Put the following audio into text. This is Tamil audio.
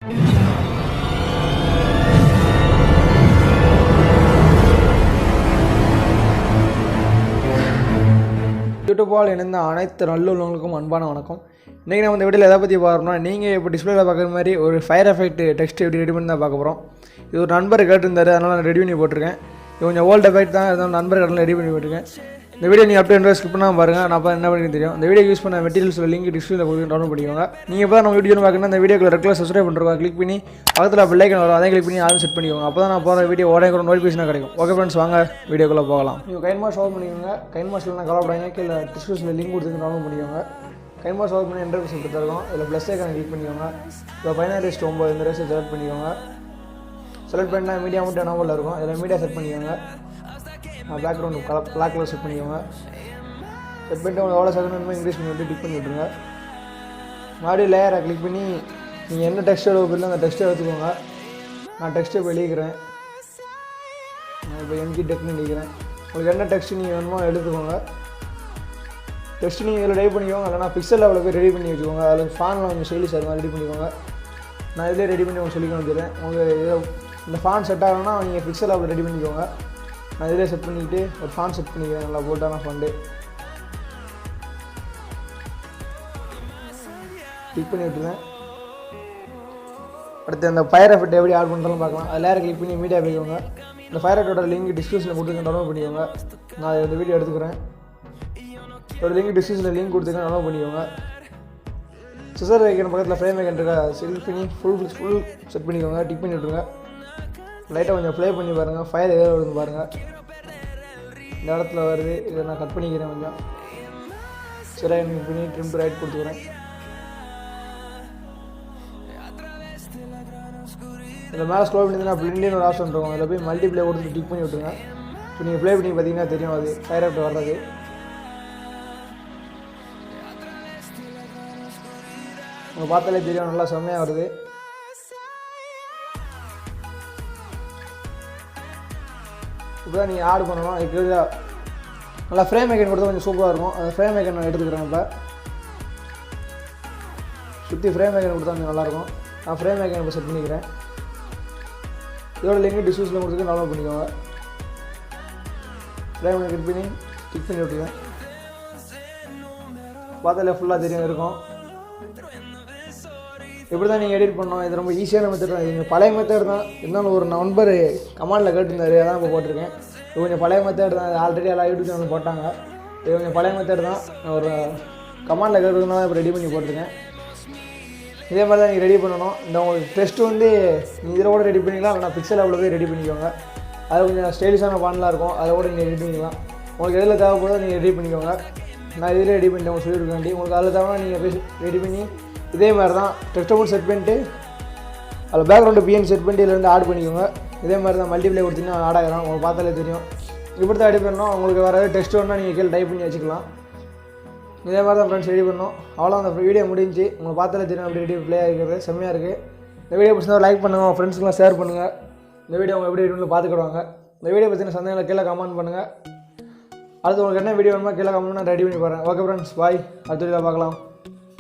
யூடியூப்பால் இணைந்த அனைத்து நல்லுள்ளவங்களுக்கும் அன்பான வணக்கம். இன்றைக்கி நம்ம இந்த வீடியோவில் எதை பற்றி பார்க்குறோம்னா, நீங்கள் இப்போ டிஸ்பிளேயில் பார்க்குற மாதிரி ஒரு ஃபயர் எஃபெக்ட் டெக்ஸ்ட் எப்படி ரெடி பண்ணி தான் பார்க்க போகிறோம். இது ஒரு நண்பர் கேட்டிருந்தாரு, அதனால் நான் ரெடி பண்ணி போட்டிருக்கேன். இது கொஞ்சம் ஓல்டு எஃபெக்ட் தான், இருந்தாலும் நண்பர் கடலில் ரெடி பண்ணி போட்டிருக்கேன். இந்த வீடியோ நீங்கள் அப்படியே ஸ்கிப் பண்ணாமல் பாருங்கள், நான் அப்போ என்ன பண்ணி தெரியும். இந்த வீடியோ யூஸ் பண்ண மெட்டீரியல்ஸ் லிங்க் டிஸ்கிரிப்ஷனில் கொடுத்து டவுன்லோட் பண்ணிக்கோங்க. நீங்கள் இப்போ தான் நம்ம வீடியோ பார்க்கணும், இந்த வீடியோக்கு ரெகுலர் சப்ஸ்கிரைப் பண்ணுறோம், கிளிக் பண்ணி பக்கத்தில் பெல் ஐக்கான் வரும், அதை கிளிக் பண்ணி ஆல் செட் பண்ணிக்கோங்க. அப்போ தான் நான் போகிற வீடியோ உடனே கூட நோட்டிஃபிகேஷனாக கிடைக்கும். ஓகே ஃப்ரெண்ட்ஸ், வாங்க வீடியோக்குள்ளே போகலாம். நீங்கள் கைன்மாஸ் ஓப்பன் பண்ணிக்கோங்க. கைன்மாஸில் நான் கவலைப்படாங்க, கீழே டிஸ்கிரிப்ஷனில் லிங்க் கொடுத்து டவுன்லோட் பண்ணிக்கோங்க. கைன்மாஸ் ஓப்பன் பண்ணி இன்டர்ஃபேஸ் கொடுத்து இருக்கும். இதில் ப்ளஸ் ஐக்கான கிளிக் பண்ணிக்கோங்க. இப்போ பைனாரிஸ்ட் 9 இந்த ரேஸை செலக்ட் பண்ணிக்கோங்க. செலக்ட் பண்ணால் மீடியா மட்டும் எனாமல் இருக்கும். இதில் மீடியா செட் பண்ணிக்கோங்க. பேக்ரவுண்டு பிளாக் கலர் செட் பண்ணிக்கோங்க. செட் பண்ணிட்டு உங்களுக்கு எவ்வளோ செகண்ட் இன்க்ரீஸ் பண்ணி விட்டு டிக் பண்ணி விட்டுருங்க. மறுபடியும் லேயரை கிளிக் பண்ணி நீங்கள் என்ன டெக்ஸ்ட் எடுப்பீங்களோ அந்த டெக்ஸ்ட்டை எடுத்துக்கோங்க. நான் டெக்ஸ்ட்டை இப்போ எழுதிக்கிறேன். நான் இப்போ எம்ஜி டெக்னு எழுதிக்கிறேன். உங்களுக்கு என்ன டெக்ஸ்ட் நீங்கள் வேணுமோ எடுத்துக்கோங்க. டெக்ஸ்ட் நீங்கள் இதில் ரெடி பண்ணிக்கோங்க. இல்லைனா பிக்சல் லெவலில் போய் ரெடி பண்ணி வச்சுக்கோங்க. அதில் ஃபானில் கொஞ்சம் ஸ்டைலிஷ் ஆகும், ரெடி பண்ணிக்கோங்க. நான் இதிலே ரெடி பண்ணி உங்களுக்கு சொல்லிக்க வந்துடுறேன். உங்களுக்கு இதில் இந்த ஃபான் செட் ஆகணும்னா நீங்கள் பிக்சல் லெவலில் ரெடி பண்ணிக்கோங்க. நான் இதிலே செட் பண்ணிக்கிட்டு ஒரு ஃபான் செட் பண்ணிக்கிறேன். நல்லா போட்டான ஃபண்டு கிளிக் பண்ணி விட்டுருவேன். அடுத்து அந்த ஃபயர் எஃபெக்ட் எப்படி ஆட் பண்ணுறதும் பார்க்கலாம். அது லேயரை கிளிக் பண்ணி மீடியா போய்க்கோங்க. இந்த ஃபயர் எஃபெக்டோட லிங்க் டிஸ்கிரிப்ஷனில் கொடுத்து டவுன்லோட் பண்ணிக்கோங்க. நான் இந்த வீடியோ எடுத்துக்கிறேன். ஒரு லிங்க் டிஸ்கிரிப்ஷனில் லிங்க் கொடுத்துக்க டவுன்லோட் பண்ணிக்கோங்க. சிசர் வைக்கணும் பக்கத்தில் ஃப்ரேம் வைக்கன் இருக்கா, செலக்ட் பண்ணி ஃபுல் செட் பண்ணிக்கோங்க. டிக் பண்ணி விட்ருங்க. லைட்டாக கொஞ்சம் ப்ளே பண்ணி பாருங்கள். ஃபயர் எதாவது வருதுன்னு பாருங்கள். இந்த இடத்துல வருது. இதை நான் கட் பண்ணிக்கிறேன் கொஞ்சம். சரி, எனக்கு பண்ணி ட்ரிம் டு ரைட் கொடுத்துக்கிறேன். இதில் மேலே ஸ்க்ரோல் பண்ணிங்கன்னா பிளிண்டின்னு ஒரு ஆப்ஷன் இருக்கும். அதில் போய் மல்டிப்ளே கொடுத்து டிக் பண்ணி விட்டுருங்க. இப்போ நீங்கள் ப்ளே பண்ணி பார்த்தீங்கன்னா தெரியும் அது ஃபயர் எஃபெக்ட் வர்றது. உங்கள் பார்த்தாலே தெரியும், நல்லா செம்மையாக வருது. இப்போ தான் நீங்கள் ஆட் பண்ணணும். அதுக்கு நல்லா ஃப்ரேம் மேக்கன் கொடுத்தா கொஞ்சம் சூப்பராக இருக்கும். அந்த ஃப்ரேம் மேக்கன் நான் எடுத்துக்கிறேன். இப்போ சுற்றி ஃப்ரேம் மேக்கன் கொடுத்தா கொஞ்சம் நல்லாயிருக்கும். நான் ஃப்ரேம் மேக்கன் இப்போ செட் பண்ணிக்கிறேன். இதோட லிங்க் டிஸ்கிரிப்ஷனில் கொடுத்துட்டு டவுன்லோட் பண்ணிக்கோங்க. ஃப்ரேம் மேக்கன் கிளிக் பண்ணி கிளிக் பண்ணி விட்டுருக்கேன். பார்த்தாலே ஃபுல்லாக தெரியும் இருக்கும். இப்படி தான் நீங்கள் எடிட் பண்ணோம். இது ரொம்ப ஈஸியான மெத்தட் தான். இது பழைய மெத்தட் தான். இருந்தாலும் ஒரு நண்பர் கமெண்டில் கேட்டிருந்தாரு, அதான் இப்போ போட்டிருக்கேன். இது கொஞ்சம் பழைய மெத்தட் தான். இது ஆல்ரெடி எல்லா யூடியூப் சேனல் போட்டாங்க. இது கொஞ்சம் பழைய மெத்தட் தான். ஒரு கமெண்டில் கேட்டுருந்தா இப்போ ரெடி பண்ணி போட்டிருக்கேன். இதே மாதிரி தான் நீங்கள் ரெடி பண்ணணும். இந்த உங்களுக்கு டெஸ்ட்டு வந்து நீங்கள் இதில் கூட ரெடி பண்ணிக்கலாம். இல்லைனா பிக்சல் லெவலில் போய் ரெடி பண்ணிக்கோங்க. அது கொஞ்சம் ஸ்டைலிஷான பாண்டெலாம் இருக்கும். அதை கூட நீங்கள் ரெடி பண்ணிக்கலாம். உங்களுக்கு எதில் தேவைப்படுதோ நீங்கள் ரெடி பண்ணிக்கோங்க. நான் இதில் ரெடி பண்ணிட்டு உங்களுக்கு சொல்லியிருக்க வேண்டி. உங்களுக்கு அதில் தேவைன்னா நீங்கள் போய் ரெடி பண்ணி இதே மாதிரி தான் டெக்ஸ்ட் போட்டு செட் பண்ணிட்டு அதில் பேக்ரவுண்டு பிஎன் செட் பண்ணிட்டு இதில் ஆட் பண்ணிக்கோங்க. இதே மாதிரி தான் மல்டிப்ளே கொடுத்தீங்கன்னா ஆட் ஆகிடும். உங்களுக்கு பார்த்தாலே தெரியும். இப்படி தான் ரெடி பண்ணணும். உங்களுக்கு வேறு ஏதாவது டெஸ்ட் வேணுன்னா நீங்கள் கீழே டைப் பண்ணி வச்சுக்கலாம். இதே மாதிரி தான் ஃப்ரெண்ட்ஸ் ரெடி பண்ணோம். அவ்வளோ அந்த வீடியோ முடிஞ்சு. உங்களுக்கு பார்த்தாலே தெரியும் அப்படி ரெடி ப்ளே ஆகிருக்கிறது செம்மையாக இருக்குது. இந்த வீடியோ பிடிச்சா லைக் பண்ணுங்கள், உங்கள் ஃப்ரெண்ட்ஸ்க்குலாம் ஷேர் பண்ணுங்கள். இந்த வீடியோ அவங்க எப்படி ரெடி பார்த்துக்கிடுவாங்க. இந்த வீடியோ பற்றின சந்தேகங்களை கீழே கமெண்ட் பண்ணுங்கள். அடுத்து உங்களுக்கு என்ன வீடியோ வேணுமோ கீழே கமெண்ட் நான் ரெடி பண்ணி போகிறேன். ஓகே ஃப்ரெண்ட்ஸ், பாய். அடுத்த வீடியோவில் பார்க்கலாம்.